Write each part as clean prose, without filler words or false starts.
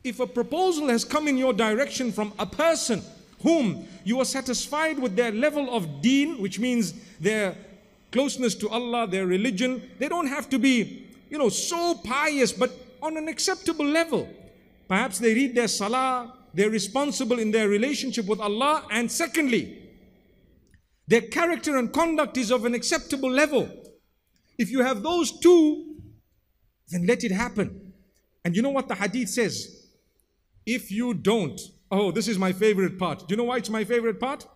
If a proposal has come in your direction from a person whom you are satisfied with their level of deen, which means their closeness to Allah, their religion, they don't have to be, so pious, but on an acceptable level. Perhaps they read their salah, they're responsible in their relationship with Allah, and secondly, their character and conduct is of an acceptable level. If you have those two, then let it happen. And you know what the hadith says? If you don't, oh, this is my favorite part. Do you know why it's my favorite part?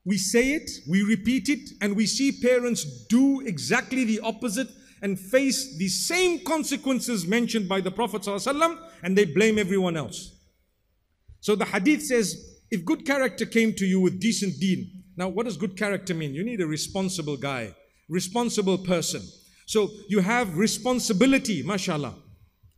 We say it, we repeat it, and we see parents do exactly the opposite and face the same consequences mentioned by the Prophet ﷺ, and they blame everyone else. So the hadith says, if good character came to you with decent deen. Now, what does good character mean? You need a responsible guy, responsible person. So you have responsibility, mashallah.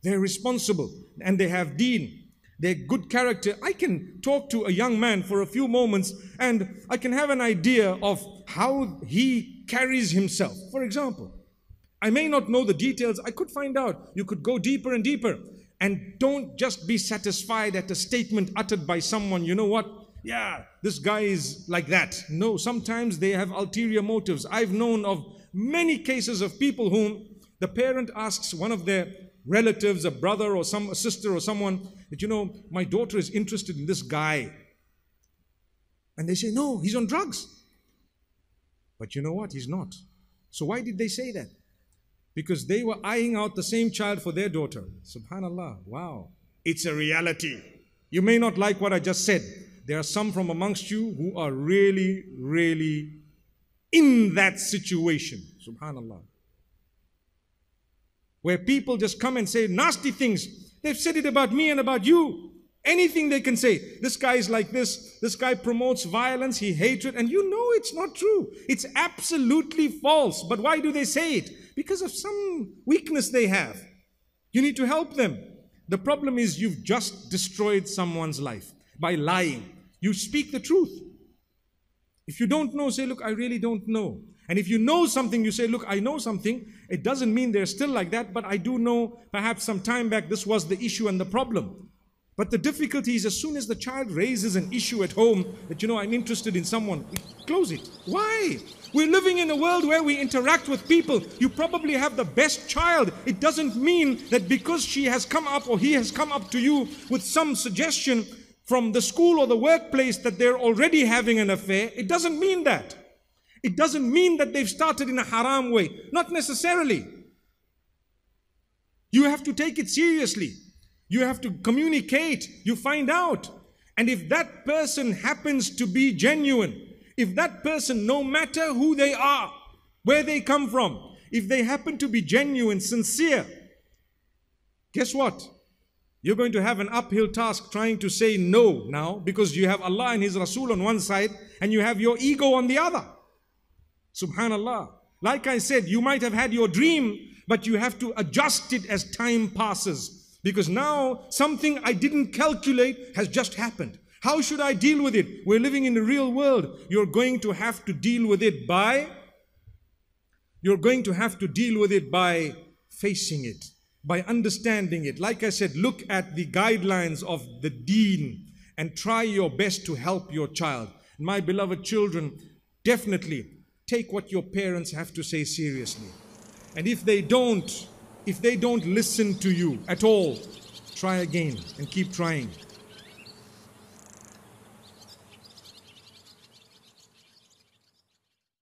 They're responsible and they have deen. They're good character. I can talk to a young man for a few moments and I can have an idea of how he carries himself. For example, I may not know the details. I could find out. You could go deeper and deeper. And don't just be satisfied at a statement uttered by someone, you know what? Yeah, this guy is like that. No, sometimes they have ulterior motives. I've known of many cases of people whom the parent asks one of their relatives, a brother or a sister or someone, that, my daughter is interested in this guy. And they say, no, he's on drugs. But you know what? He's not. So why did they say that? Because they were eyeing out the same child for their daughter. Subhanallah. Wow. It's a reality. You may not like what I just said. There are some from amongst you who are really, really in that situation. Subhanallah. Where people just come and say nasty things. They've said it about me and about you. Anything they can say. This guy is like this. This guy promotes violence. He hates it. And you know it's not true. It's absolutely false. But why do they say it? Because of some weakness they have. You need to help them. The problem is you've just destroyed someone's life by lying. You speak the truth. If you don't know, say, look, I really don't know. And if you know something, you say, look, I know something. It doesn't mean they're still like that, but I do know perhaps some time back this was the issue and the problem. But the difficulty is as soon as the child raises an issue at home that, I'm interested in someone, close it. Why? We're living in a world where we interact with people. You probably have the best child. It doesn't mean that because she has come up or he has come up to you with some suggestion from the school or the workplace that they're already having an affair. It doesn't mean that. It doesn't mean that they've started in a haram way. Not necessarily. You have to take it seriously. You have to communicate. You find out. And if that person happens to be genuine, if that person, no matter who they are, where they come from, if they happen to be genuine, sincere, guess what? You're going to have an uphill task trying to say no now because you have Allah and His Rasul on one side and you have your ego on the other. Subhanallah. Like I said, you might have had your dream, but you have to adjust it as time passes. Because now something I didn't calculate has just happened. How should I deal with it? We're living in the real world. You're going to have to deal with it by facing it, by understanding it. Like I said, look at the guidelines of the deen and try your best to help your child. My beloved children, definitely take what your parents have to say seriously. And if they don't listen to you at all, try again and keep trying.